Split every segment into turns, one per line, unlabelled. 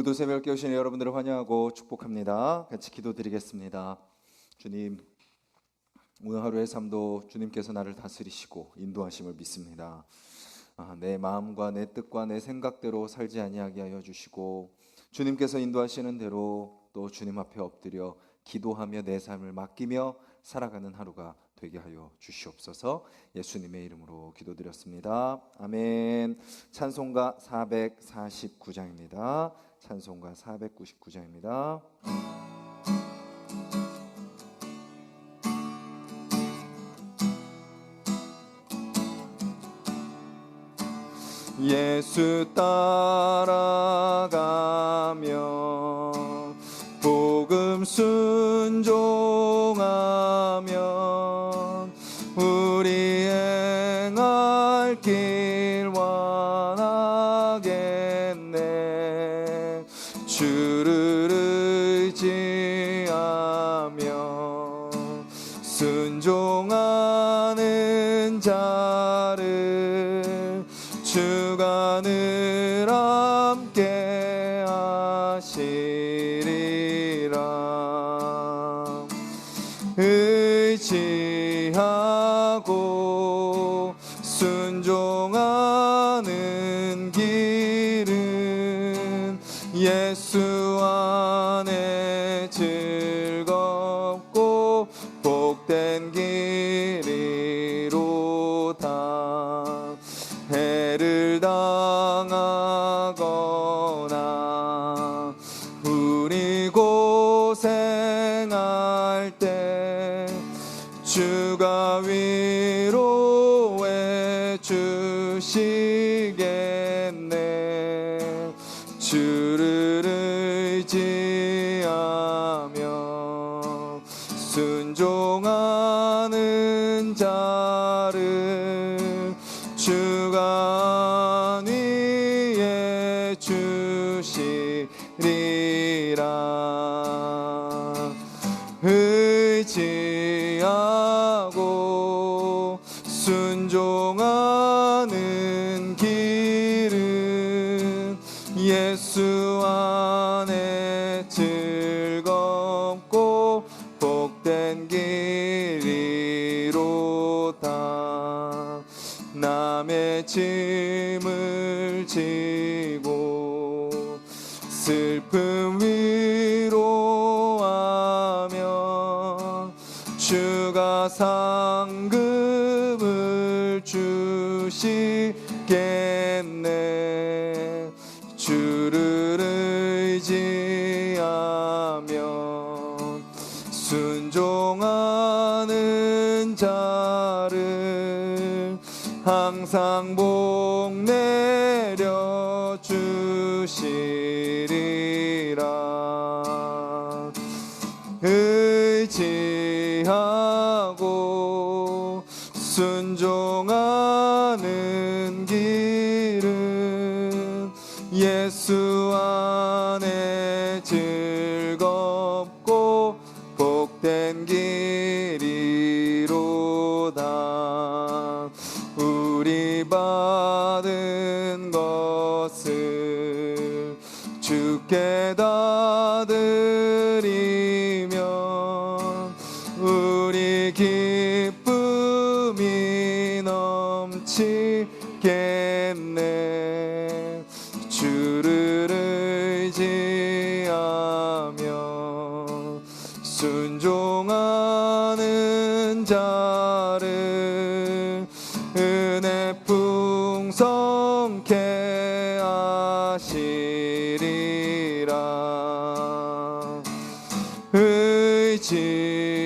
오늘도 새벽에 오신 여러분들을 환영하고 축복합니다. 같이 기도드리겠습니다. 주님, 오늘 하루의 삶도 주님께서 나를 다스리시고 인도하심을 믿습니다. 내 마음과 내 뜻과 내 생각대로 살지 아니하게 하여 주시고, 주님께서 인도하시는 대로 또 주님 앞에 엎드려 기도하며 내 삶을 맡기며 살아가는 하루가 되게 하여 주시옵소서. 예수님의 이름으로 기도드렸습니다. 아멘. 찬송가 449장입니다. 찬송가 499장입니다. 예수 따라가며 복음 순종하면 우리 행할 길 완하겠네. 주를 의지하며 순종하는 자를 주가 늘 함께 하시리라. 의지하고 순종하는 길은 예수 안에 즐겁고 복된 길이로다. 해를 당하거나 우리 고생할 때 주가 위로해 주시겠네. 주를 의지하며 순종하는 자를 주가 안위해 주시리라. 의지하고 순종하는 길은 예수 안에 즐겁고 복된 길이로다. 남의 짐을 지고 슬픔 위로하며 주가 상급을 주시겠네. 주를 의지하며 순종하는 자를 항상 복 내려 주시리라. 의지하고 순종하는 길은 예수 안에 즐겁고 복된 길이로다. 우리 받은 것을 주께 다 드리면 우리 기쁨이 넘치겠네. 주를 의지하며 순종하는 자를 은혜 풍성케 하시리라. 의지하고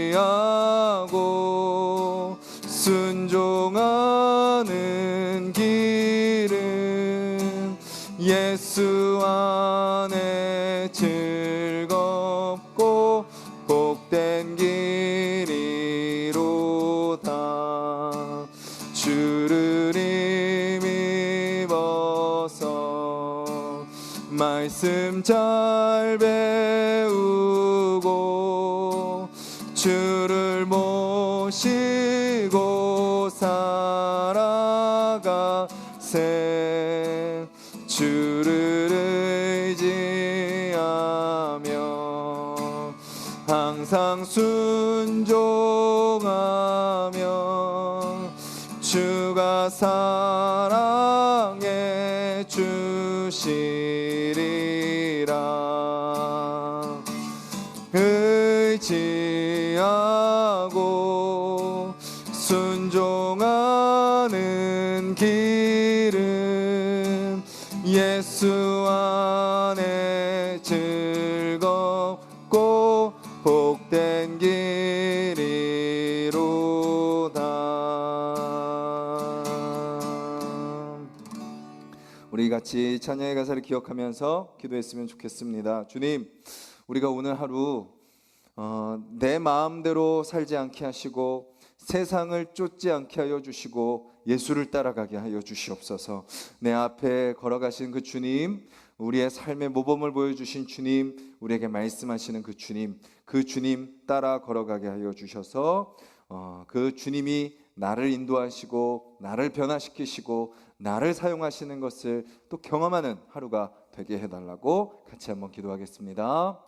순종하는 길은 예수 안에 즐겁고 복된 길이로다. 주를 힘입어서 말씀 잘 배우고 주를 모시고 살아가세. 주를 의지 주가 사랑해 주시리라. 의지하고 순종하는 길은 예수 안에 즐겁고 복된 길이로다. 우리 같이 찬양의 가사를 기억하면서 기도했으면 좋겠습니다. 주님, 우리가 오늘 하루 내 마음대로 살지 않게 하시고 세상을 쫓지 않게 하여 주시고 예수를 따라가게 하여 주시옵소서. 내 앞에 걸어가신 그 주님, 우리의 삶의 모범을 보여주신 주님, 우리에게 말씀하시는 그 주님 따라 걸어가게 하여 주셔서 그 주님이 나를 인도하시고 나를 변화시키시고 나를 사용하시는 것을 또 경험하는 하루가 되게 해달라고 같이 한번 기도하겠습니다.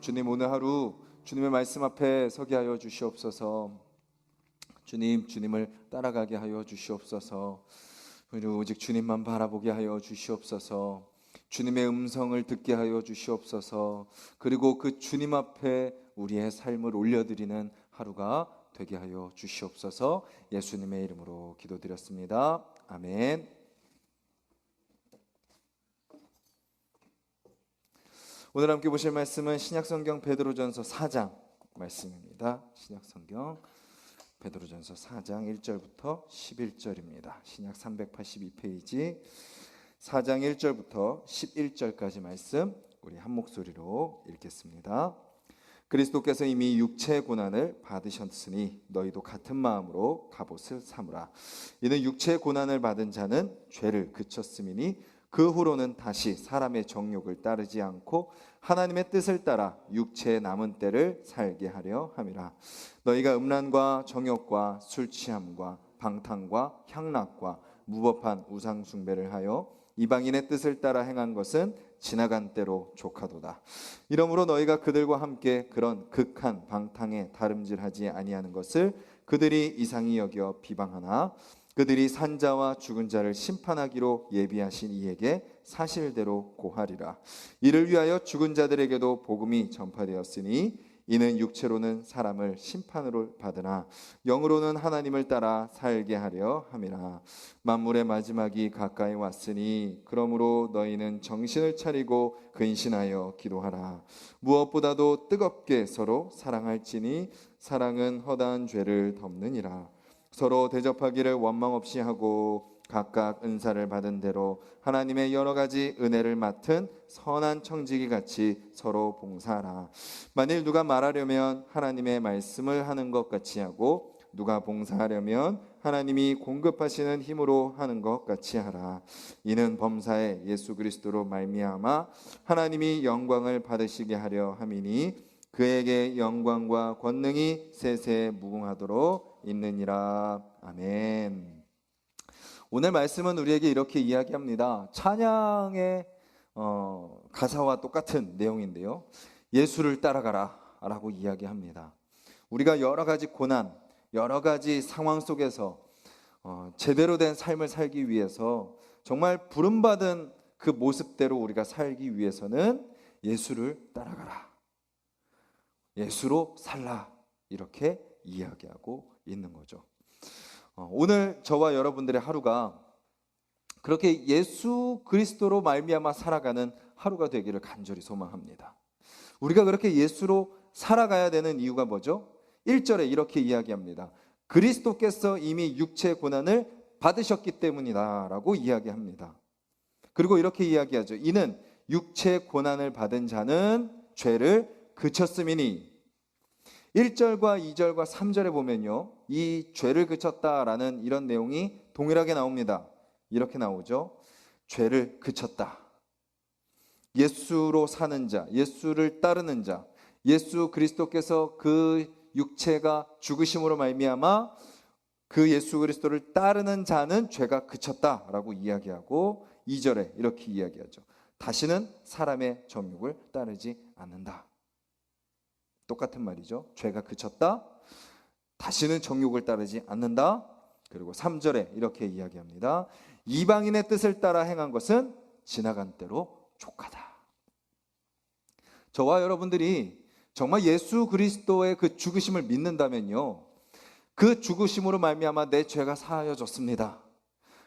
주님, 오늘 하루 주님의 말씀 앞에 서게 하여 주시옵소서. 주님을 따라가게 하여 주시옵소서. 그리고 오직 주님만 바라보게 하여 주시옵소서. 주님의 음성을 듣게 하여 주시옵소서. 그리고 그 주님 앞에 우리의 삶을 올려드리는 하루가 되게 하여 주시옵소서. 예수님의 이름으로 기도드렸습니다. 아멘. 오늘 함께 보실 말씀은 신약성경 베드로전서 4장 말씀입니다. 신약성경 베드로전서 4장 1절부터 11절입니다. 신약 382페이지 4장 1절부터 11절까지 말씀 우리 한 목소리로 읽겠습니다. 그리스도께서 이미 육체의 고난을 받으셨으니 너희도 같은 마음으로 갑옷을 삼으라. 이는 육체의 고난을 받은 자는 죄를 그쳤음이니 그 후로는 다시 사람의 정욕을 따르지 않고 하나님의 뜻을 따라 육체의 남은 때를 살게 하려 함이라. 너희가 음란과 정욕과 술 취함과 방탕과 향락과 무법한 우상 숭배를 하여 이방인의 뜻을 따라 행한 것은 지나간 때로 족하도다. 이러므로 너희가 그들과 함께 그런 극한 방탕에 다름질하지 아니하는 것을 그들이 이상히 여겨 비방하나 그들이 산자와 죽은 자를 심판하기로 예비하신 이에게 사실대로 고하리라. 이를 위하여 죽은 자들에게도 복음이 전파되었으니 이는 육체로는 사람을 심판으로 받으나 영으로는 하나님을 따라 살게 하려 함이라. 만물의 마지막이 가까이 왔으니 그러므로 너희는 정신을 차리고 근신하여 기도하라. 무엇보다도 뜨겁게 서로 사랑할지니 사랑은 허다한 죄를 덮느니라. 서로 대접하기를 원망 없이 하고 각각 은사를 받은 대로 하나님의 여러 가지 은혜를 맡은 선한 청지기 같이 서로 봉사하라. 만일 누가 말하려면 하나님의 말씀을 하는 것 같이 하고 누가 봉사하려면 하나님이 공급하시는 힘으로 하는 것 같이 하라. 이는 범사에 예수 그리스도로 말미암아 하나님이 영광을 받으시게 하려 함이니 그에게 영광과 권능이 세세 무궁하도록 있느니라. 아멘. 오늘 말씀은 우리에게 이렇게 이야기합니다. 찬양의 가사와 똑같은 내용인데요, 예수를 따라가라 라고 이야기합니다. 우리가 여러 가지 고난, 여러 가지 상황 속에서 제대로 된 삶을 살기 위해서 정말 부름받은 그 모습대로 우리가 살기 위해서는 예수를 따라가라, 예수로 살라, 이렇게 이야기하고 있는 거죠. 오늘 저와 여러분들의 하루가 그렇게 예수 그리스도로 말미암아 살아가는 하루가 되기를 간절히 소망합니다. 우리가 그렇게 예수로 살아가야 되는 이유가 뭐죠? 1절에 이렇게 이야기합니다. 그리스도께서 이미 육체의 고난을 받으셨기 때문이다 라고 이야기합니다. 그리고 이렇게 이야기하죠. 이는 육체의 고난을 받은 자는 죄를 그쳤음이니. 1절과 2절과 3절에 보면요, 이 죄를 그쳤다라는 이런 내용이 동일하게 나옵니다. 이렇게 나오죠. 죄를 그쳤다. 예수로 사는 자, 예수를 따르는 자, 예수 그리스도께서 그 육체가 죽으심으로 말미암아 그 예수 그리스도를 따르는 자는 죄가 그쳤다라고 이야기하고, 2절에 이렇게 이야기하죠. 다시는 사람의 정욕을 따르지 않는다. 똑같은 말이죠. 죄가 그쳤다. 다시는 정욕을 따르지 않는다. 그리고 3절에 이렇게 이야기합니다. 이방인의 뜻을 따라 행한 것은 지나간 때로 족하다. 저와 여러분들이 정말 예수 그리스도의 그 죽으심을 믿는다면요, 그 죽으심으로 말미암아 내 죄가 사하여졌습니다.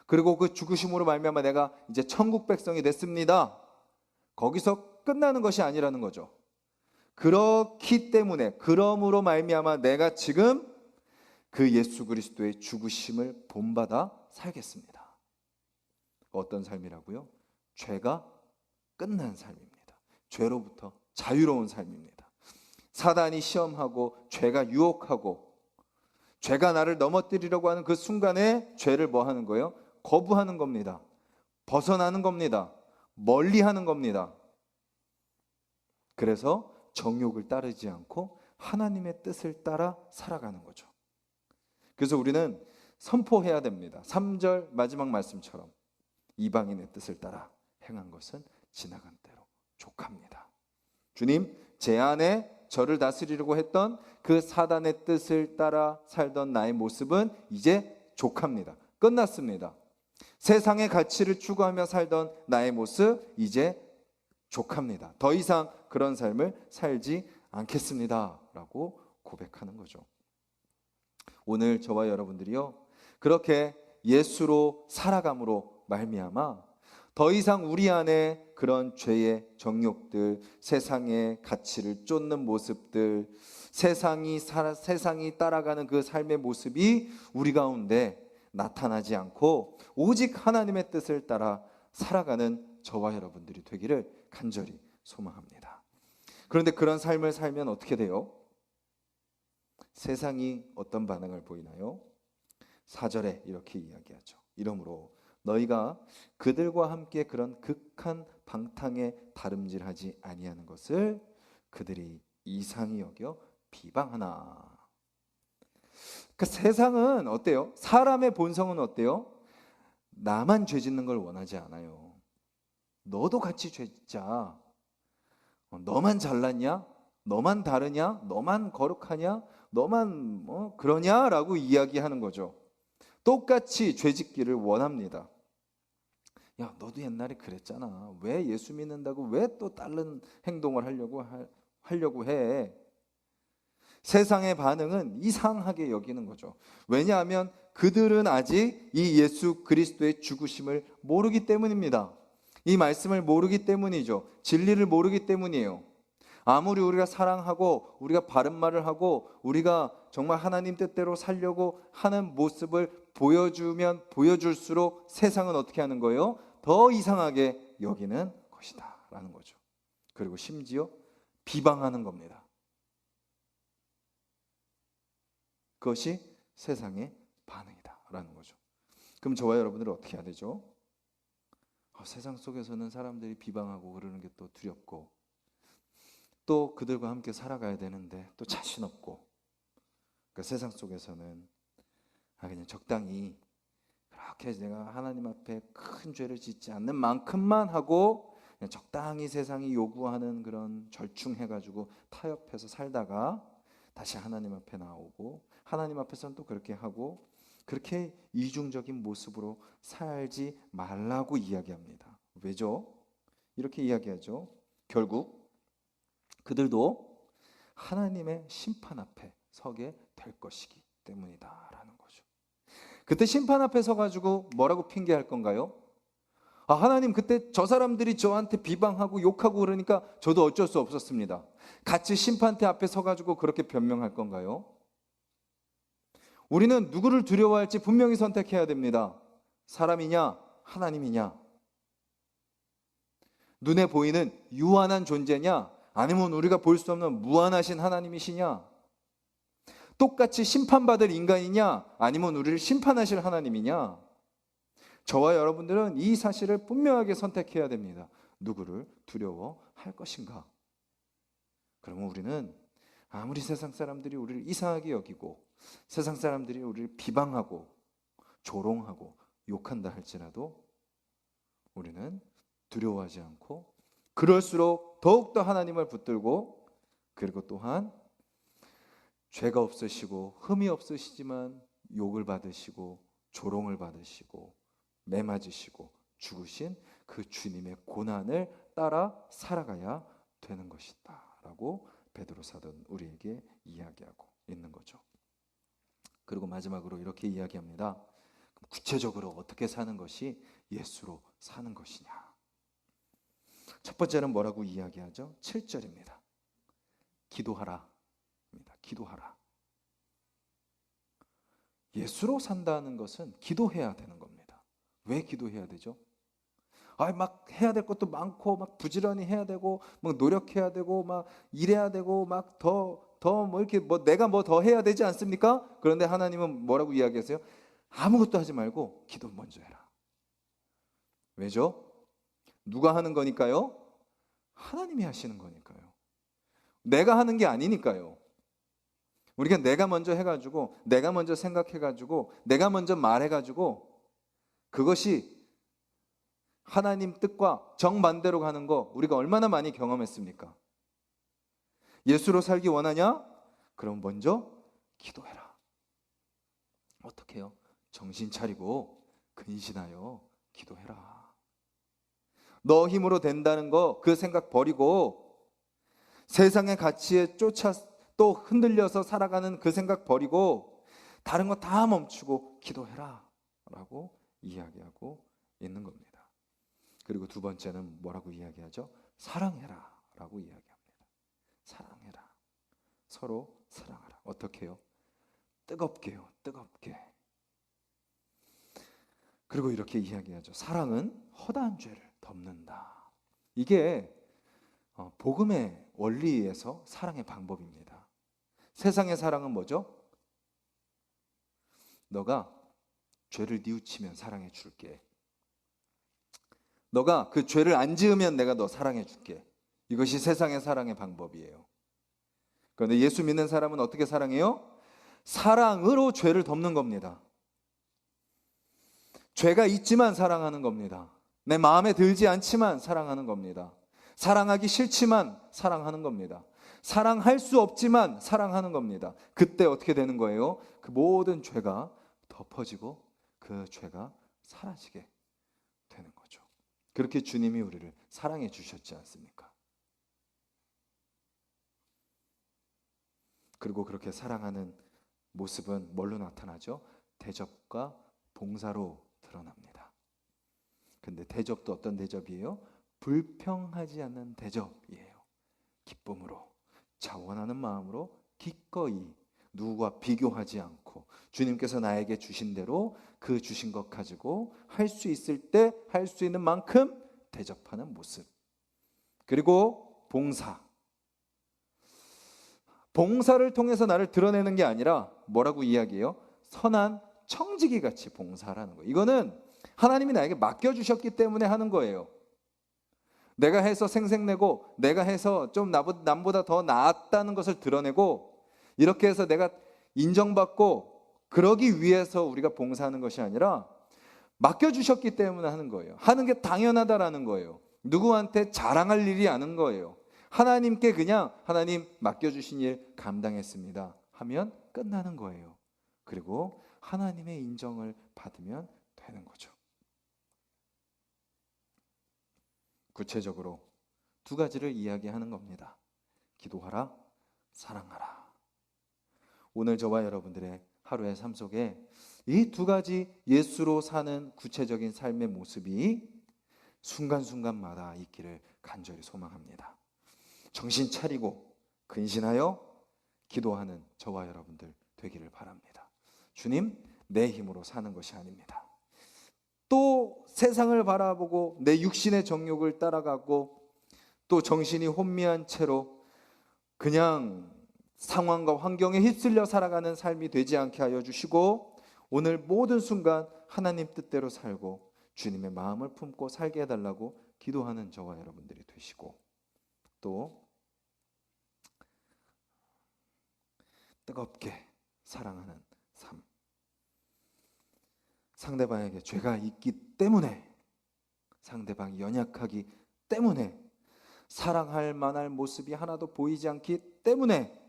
그리고 그 죽으심으로 말미암아 내가 이제 천국 백성이 됐습니다. 거기서 끝나는 것이 아니라는 거죠. 그렇기 때문에, 그러므로 말미암아 내가 지금 그 예수 그리스도의 죽으심을 본받아 살겠습니다. 어떤 삶이라고요? 죄가 끝난 삶입니다. 죄로부터 자유로운 삶입니다. 사단이 시험하고 죄가 유혹하고 죄가 나를 넘어뜨리려고 하는 그 순간에 죄를 뭐 하는 거예요? 거부하는 겁니다. 벗어나는 겁니다. 멀리하는 겁니다. 그래서 정욕을 따르지 않고 하나님의 뜻을 따라 살아가는 거죠. 그래서 우리는 선포해야 됩니다. 3절 마지막 말씀처럼 이방인의 뜻을 따라 행한 것은 지나간 때로 족합니다. 주님, 제 안에 저를 다스리려고 했던 그 사단의 뜻을 따라 살던 나의 모습은 이제 족합니다. 끝났습니다. 세상의 가치를 추구하며 살던 나의 모습 이제 족합니다. 더 이상 그런 삶을 살지 않겠습니다 라고 고백하는 거죠. 오늘 저와 여러분들이요, 그렇게 예수로 살아감으로 말미암아 더 이상 우리 안에 그런 죄의 정욕들, 세상의 가치를 쫓는 모습들, 세상이 따라가는 그 삶의 모습이 우리 가운데 나타나지 않고 오직 하나님의 뜻을 따라 살아가는 저와 여러분들이 되기를 간절히 소망합니다. 그런데 그런 삶을 살면 어떻게 돼요? 세상이 어떤 반응을 보이나요? 4절에 이렇게 이야기하죠. 이러므로 너희가 그들과 함께 그런 극한 방탕에 다름질하지 아니하는 것을 그들이 이상히 여겨 비방하나. 그 세상은 어때요? 사람의 본성은 어때요? 나만 죄 짓는 걸 원하지 않아요. 너도 같이 죄 짓자. 너만 잘났냐? 너만 다르냐? 너만 거룩하냐? 너만 그러냐? 라고 이야기하는 거죠. 똑같이 죄 짓기를 원합니다. 야, 너도 옛날에 그랬잖아. 왜 예수 믿는다고 왜 또 다른 행동을 하려고 해? 세상의 반응은 이상하게 여기는 거죠. 왜냐하면 그들은 아직 이 예수 그리스도의 죽으심을 모르기 때문입니다. 이 말씀을 모르기 때문이죠. 진리를 모르기 때문이에요. 아무리 우리가 사랑하고 우리가 바른 말을 하고 우리가 정말 하나님 뜻대로 살려고 하는 모습을 보여주면 보여줄수록 세상은 어떻게 하는 거예요? 더 이상하게 여기는 것이다 라는 거죠. 그리고 심지어 비방하는 겁니다. 그것이 세상의 반응이다 라는 거죠. 그럼 저와 여러분들은 어떻게 해야 되죠? 세상 속에서는 사람들이 비방하고 그러는 게 또 두렵고, 또 그들과 함께 살아가야 되는데 또 자신 없고, 그러니까 세상 속에서는 그냥 적당히 그렇게 내가 하나님 앞에 큰 죄를 짓지 않는 만큼만 하고 그냥 적당히 세상이 요구하는 그런 절충해가지고 타협해서 살다가 다시 하나님 앞에 나오고, 하나님 앞에서는 또 그렇게 하고, 그렇게 이중적인 모습으로 살지 말라고 이야기합니다. 왜죠? 이렇게 이야기하죠. 결국 그들도 하나님의 심판 앞에 서게 될 것이기 때문이다 라는 거죠. 그때 심판 앞에 서가지고 뭐라고 핑계할 건가요? 하나님 그때 저 사람들이 저한테 비방하고 욕하고 그러니까 저도 어쩔 수 없었습니다. 같이 심판대 앞에 서가지고 그렇게 변명할 건가요? 우리는 누구를 두려워할지 분명히 선택해야 됩니다. 사람이냐 하나님이냐, 눈에 보이는 유한한 존재냐, 아니면 우리가 볼 수 없는 무한하신 하나님이시냐, 똑같이 심판받을 인간이냐, 아니면 우리를 심판하실 하나님이냐. 저와 여러분들은 이 사실을 분명하게 선택해야 됩니다. 누구를 두려워할 것인가? 그러면 우리는 아무리 세상 사람들이 우리를 이상하게 여기고 세상 사람들이 우리를 비방하고 조롱하고 욕한다 할지라도 우리는 두려워하지 않고, 그럴수록 더욱더 하나님을 붙들고, 그리고 또한 죄가 없으시고 흠이 없으시지만 욕을 받으시고 조롱을 받으시고 매 맞으시고 죽으신 그 주님의 고난을 따라 살아가야 되는 것이다 라고 베드로 사도는 우리에게 이야기하고 있는 거죠. 그리고 마지막으로 이렇게 이야기합니다. 구체적으로 어떻게 사는 것이 예수로 사는 것이냐. 첫 번째는 뭐라고 이야기하죠? 7절입니다. 기도하라. 기도하라. 예수로 산다는 것은 기도해야 되는 겁니다. 왜 기도해야 되죠? 막 해야 될 것도 많고 막 부지런히 해야 되고 막 노력해야 되고 막 일해야 되고 막 더 뭐 이렇게 뭐 내가 뭐 더 해야 되지 않습니까? 그런데 하나님은 뭐라고 이야기하세요? 아무것도 하지 말고 기도 먼저 해라. 왜죠? 누가 하는 거니까요? 하나님이 하시는 거니까요. 내가 하는 게 아니니까요. 우리가 내가 먼저 해가지고 내가 먼저 생각해가지고 내가 먼저 말해가지고 그것이 하나님 뜻과 정반대로 가는 거 우리가 얼마나 많이 경험했습니까? 예수로 살기 원하냐? 그럼 먼저 기도해라. 어떻게 해요? 정신 차리고 근신하여 기도해라. 너 힘으로 된다는 거 그 생각 버리고 세상의 가치에 쫓아 또 흔들려서 살아가는 그 생각 버리고 다른 거 다 멈추고 기도해라 라고 이야기하고 있는 겁니다. 그리고 두 번째는 뭐라고 이야기하죠? 사랑해라 라고 이야기합니다. 사랑해라. 서로 사랑하라. 어떻게 해요? 뜨겁게요. 뜨겁게. 그리고 이렇게 이야기하죠. 사랑은 허다한 죄를 덮는다. 이게 복음의 원리에서 사랑의 방법입니다. 세상의 사랑은 뭐죠? 너가 죄를 뉘우치면 사랑해 줄게. 너가 그 죄를 안 지으면 내가 너 사랑해 줄게. 이것이 세상의 사랑의 방법이에요. 그런데 예수 믿는 사람은 어떻게 사랑해요? 사랑으로 죄를 덮는 겁니다. 죄가 있지만 사랑하는 겁니다. 내 마음에 들지 않지만 사랑하는 겁니다. 사랑하기 싫지만 사랑하는 겁니다. 사랑할 수 없지만 사랑하는 겁니다. 그때 어떻게 되는 거예요? 그 모든 죄가 덮어지고 그 죄가 사라지게 되는 거죠. 그렇게 주님이 우리를 사랑해 주셨지 않습니까? 그리고 그렇게 사랑하는 모습은 뭘로 나타나죠? 대접과 봉사로 드러납니다. 근데 대접도 어떤 대접이에요? 불평하지 않는 대접이에요. 기쁨으로, 자원하는 마음으로 기꺼이 누구와 비교하지 않고 주님께서 나에게 주신 대로 그 주신 것 가지고 할 수 있을 때 할 수 있는 만큼 대접하는 모습. 그리고 봉사. 봉사를 통해서 나를 드러내는 게 아니라 뭐라고 이야기해요? 선한 청지기 같이 봉사라는 거예요. 이거는 하나님이 나에게 맡겨주셨기 때문에 하는 거예요. 내가 해서 생색내고 내가 해서 좀 남보다 더 나았다는 것을 드러내고 이렇게 해서 내가 인정받고 그러기 위해서 우리가 봉사하는 것이 아니라 맡겨주셨기 때문에 하는 거예요. 하는 게 당연하다라는 거예요. 누구한테 자랑할 일이 아닌 거예요. 하나님께 그냥 하나님 맡겨주신 일 감당했습니다 하면 끝나는 거예요. 그리고 하나님의 인정을 받으면 되는 거죠. 구체적으로 두 가지를 이야기하는 겁니다. 기도하라, 사랑하라. 오늘 저와 여러분들의 하루의 삶 속에 이 두 가지 예수로 사는 구체적인 삶의 모습이 순간순간마다 있기를 간절히 소망합니다. 정신 차리고 근신하여 기도하는 저와 여러분들 되기를 바랍니다. 주님, 내 힘으로 사는 것이 아닙니다. 또 세상을 바라보고 내 육신의 정욕을 따라가고 또 정신이 혼미한 채로 그냥 상황과 환경에 휩쓸려 살아가는 삶이 되지 않게 하여 주시고, 오늘 모든 순간 하나님 뜻대로 살고 주님의 마음을 품고 살게 해달라고 기도하는 저와 여러분들이 되시고, 또 뜨겁게 사랑하는 삶, 상대방에게 죄가 있기 때문에, 상대방이 연약하기 때문에, 사랑할 만할 모습이 하나도 보이지 않기 때문에,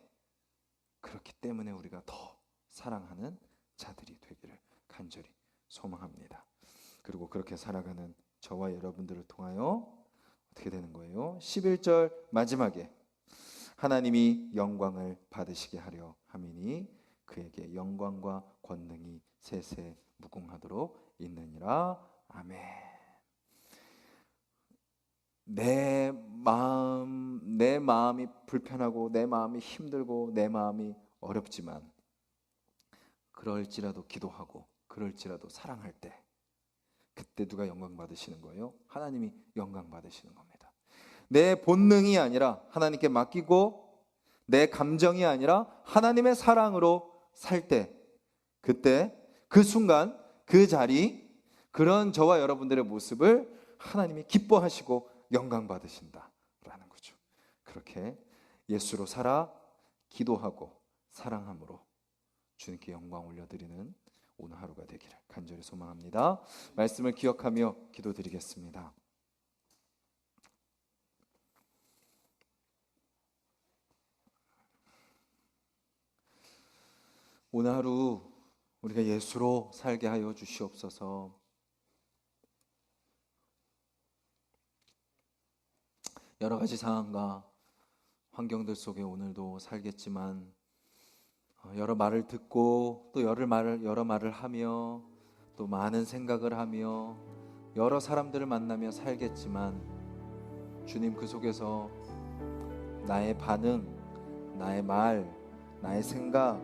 그렇기 때문에 우리가 더 사랑하는 자들이 되기를 간절히 소망합니다. 그리고 그렇게 살아가는 저와 여러분들을 통하여 어떻게 되는 거예요? 11절 마지막에 하나님이 영광을 받으시게 하려 함이니 그에게 영광과 권능이 세세 무궁하도록 있느니라. 아멘. 내 마음이 불편하고 내 마음이 힘들고 내 마음이 어렵지만, 그럴지라도 기도하고 그럴지라도 사랑할 때, 그때 누가 영광 받으시는 거예요? 하나님이 영광 받으시는 겁니다. 내 본능이 아니라 하나님께 맡기고 내 감정이 아니라 하나님의 사랑으로 살 때, 그때 그 순간 그 자리, 그런 저와 여러분들의 모습을 하나님이 기뻐하시고 영광 받으신다라는 거죠. 그렇게 예수로 살아 기도하고 사랑함으로 주님께 영광 올려드리는 오늘 하루가 되기를 간절히 소망합니다. 말씀을 기억하며 기도드리겠습니다. 오늘 하루 우리가 예수로 살게 하여 주시옵소서. 여러 가지 상황과 환경들 속에 오늘도 살겠지만, 여러 말을 듣고 또 여러 말을 하며 또 많은 생각을 하며 여러 사람들을 만나며 살겠지만, 주님 그 속에서 나의 반응, 나의 말, 나의 생각,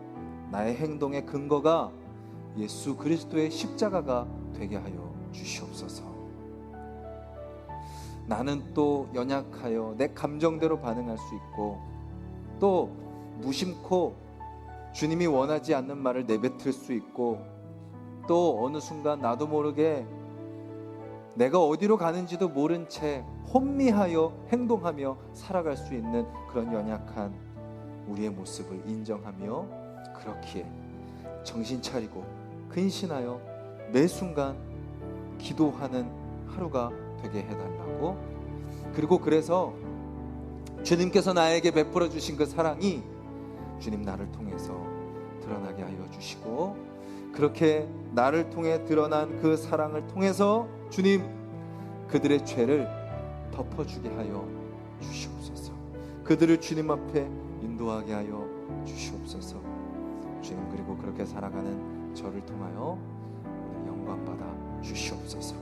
나의 행동의 근거가 예수 그리스도의 십자가가 되게 하여 주시옵소서. 나는 또 연약하여 내 감정대로 반응할 수 있고, 또 무심코 주님이 원하지 않는 말을 내뱉을 수 있고, 또 어느 순간 나도 모르게 내가 어디로 가는지도 모른 채 혼미하여 행동하며 살아갈 수 있는 그런 연약한 우리의 모습을 인정하며, 그렇기에 정신 차리고 근신하여 매 순간 기도하는 하루가 되게 해달라고, 그리고 그래서 주님께서 나에게 베풀어 주신 그 사랑이 주님 나를 통해서 드러나게 하여 주시고, 그렇게 나를 통해 드러난 그 사랑을 통해서 주님 그들의 죄를 덮어주게 하여 주시옵소서. 그들을 주님 앞에 인도하게 하여 주시옵소서. 주님, 그리고 그렇게 살아가는 저를 통하여 영광 받아 주시옵소서.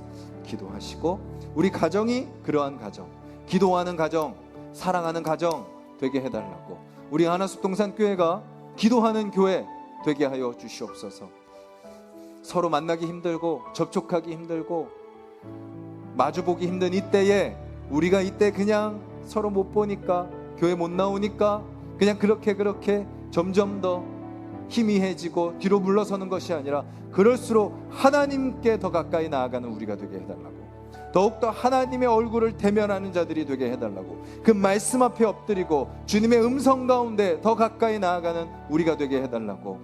기도하시고 우리 가정이 그러한 가정, 기도하는 가정, 사랑하는 가정 되게 해달라고, 우리 하나숲동산교회가 기도하는 교회 되게 하여 주시옵소서. 서로 만나기 힘들고 접촉하기 힘들고 마주보기 힘든 이때에, 우리가 이때 그냥 서로 못 보니까, 교회 못 나오니까 그냥 그렇게 점점 더 희미해지고 뒤로 물러서는 것이 아니라, 그럴수록 하나님께 더 가까이 나아가는 우리가 되게 해달라고, 더욱더 하나님의 얼굴을 대면하는 자들이 되게 해달라고, 그 말씀 앞에 엎드리고 주님의 음성 가운데 더 가까이 나아가는 우리가 되게 해달라고.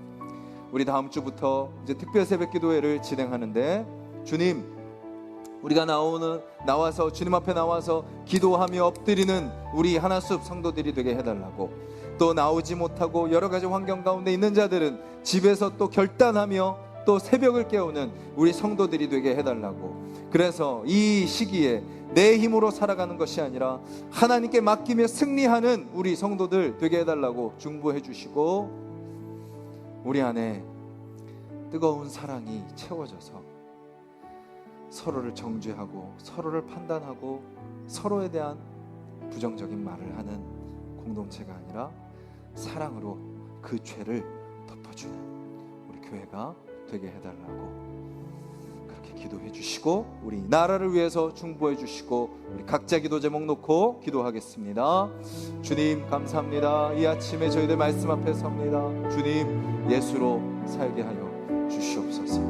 우리 다음 주부터 이제 특별 새벽 기도회를 진행하는데, 주님, 우리가 나와서 주님 앞에 나와서 기도하며 엎드리는 우리 하나숲 성도들이 되게 해달라고, 또 나오지 못하고 여러 가지 환경 가운데 있는 자들은 집에서 또 결단하며 또 새벽을 깨우는 우리 성도들이 되게 해달라고. 그래서 이 시기에 내 힘으로 살아가는 것이 아니라 하나님께 맡기며 승리하는 우리 성도들 되게 해달라고 중보해 주시고, 우리 안에 뜨거운 사랑이 채워져서 서로를 정죄하고 서로를 판단하고 서로에 대한 부정적인 말을 하는 공동체가 아니라 사랑으로 그 죄를 덮어주는 우리 교회가 되게 해달라고 그렇게 기도해 주시고, 우리 나라를 위해서 중보해 주시고, 우리 각자 기도 제목 놓고 기도하겠습니다. 주님 감사합니다. 이 아침에 저희들 말씀 앞에 섭니다. 주님, 예수로 살게 하여 주시옵소서.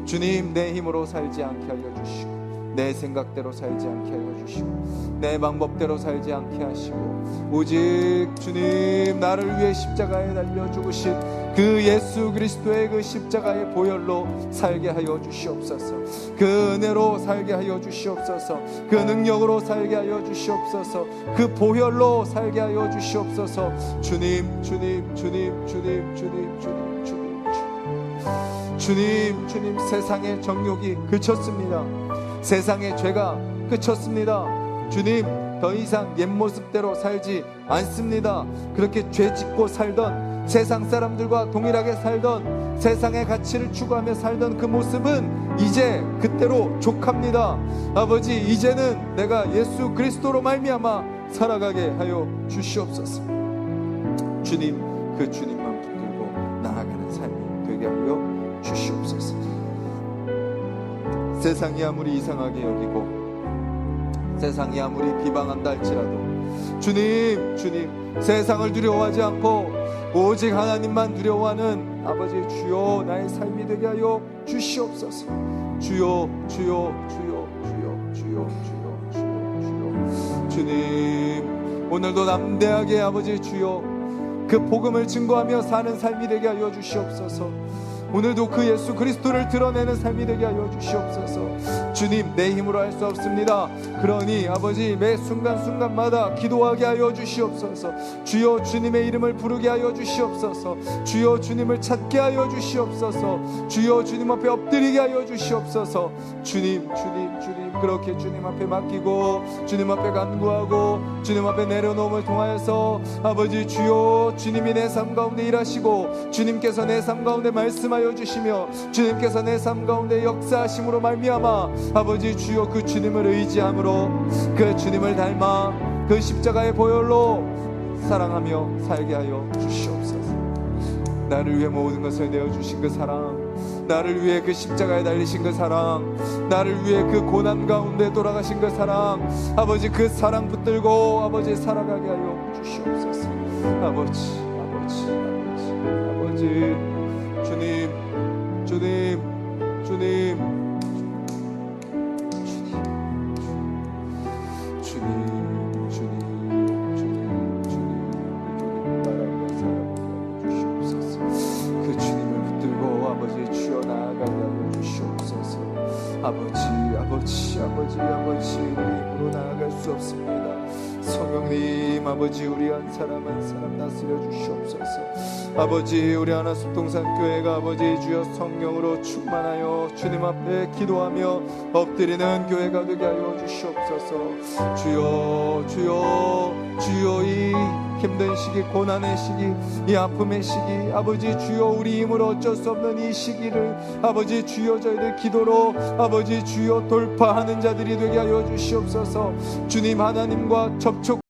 주님, 내 힘으로 살지 않게 하여 주시고, 내 생각대로 살지 않게 하여 주시고, 내 방법대로 살지 않게 하시고, 오직 주님, 나를 위해 십자가에 달려 죽으신 그 예수 그리스도의 그 십자가의 보혈로 살게 하여 주시옵소서. 그 은혜로 살게 하여 주시옵소서. 그 능력으로 살게 하여 주시옵소서. 그 보혈로 살게 하여 주시옵소서. 주님, 주님, 주님, 주님, 주님, 주님, 주님, 주님, 주님, 세상의 정욕이 그쳤습니다. 세상의 죄가 그쳤습니다. 주님, 더 이상 옛 모습대로 살지 않습니다. 그렇게 죄 짓고 살던, 세상 사람들과 동일하게 살던, 세상의 가치를 추구하며 살던 그 모습은 이제 그때로 족합니다. 아버지, 이제는 내가 예수 그리스도로 말미암아 살아가게 하여 주시옵소서. 주님, 그 주님만 붙들고 나아가는 삶이 되게 하여 주시옵소서. 세상이 아무리 이상하게 여기고 세상이 아무리 비방한다 할지라도 주님, 주님, 세상을 두려워하지 않고 오직 하나님만 두려워하는 아버지 주여, 나의 삶이 되게 하여 주시옵소서. 주여, 주여, 주여, 주여, 주여, 주여, 주여, 주여. 주님, 오늘도 담대하게 아버지 주여, 그 복음을 증거하며 사는 삶이 되게 하여 주시옵소서. 오늘도 그 예수 그리스도를 드러내는 삶이 되게 하여 주시옵소서. 주님, 내 힘으로 할 수 없습니다. 그러니 아버지, 매 순간순간마다 기도하게 하여 주시옵소서. 주여, 주님의 이름을 부르게 하여 주시옵소서. 주여, 주님을 찾게 하여 주시옵소서. 주여, 주님 앞에 엎드리게 하여 주시옵소서. 주님, 주님, 주님, 그렇게 주님 앞에 맡기고 주님 앞에 간구하고 주님 앞에 내려놓음을 통하여서 아버지 주여, 주님이 내 삶 가운데 일하시고 주님께서 내 삶 가운데 말씀하여 주시며 주님께서 내 삶 가운데 역사하심으로 말미암아 아버지 주여, 그 주님을 의지함으로 그 주님을 닮아 그 십자가의 보혈로 사랑하며 살게 하여 주시옵소서. 나를 위해 모든 것을 내어주신 그 사랑, 나를 위해 그 십자가에 달리신 그 사랑, 나를 위해 그 고난 가운데 돌아가신 그 사랑, 아버지 그 사랑 붙들고 아버지 살아가게 하여 주시옵소서. 아버지, 아버지, 아버지, 아버지, 주님, 주님, 주님, 주님, 주님, 주님, 주님, 주님, 나라를 살아가게 주시옵소서. 그 주님을 붙들고 아버지 주여 나아가게 하여 주시옵소서. 아버지, 아버지, 아버지, 아버지, 우리 힘으로 나아갈 수 없습니다. 성령님, 아버지, 우리 한 사람 한 사람 다스려 주시옵소서. 아버지, 우리 하나숲동산교회가 아버지 주여 성령으로 충만하여 주님 앞에 기도하며 엎드리는 교회가 되게 하여 주시옵소서. 주여, 주여, 주여, 이 힘든 시기, 고난의 시기, 이 아픔의 시기, 아버지 주여, 우리 힘으로 어쩔 수 없는 이 시기를 아버지 주여, 저희들 기도로 아버지 주여 돌파하는 자들이 되게 하여 주시옵소서. 주님, 하나님과 접촉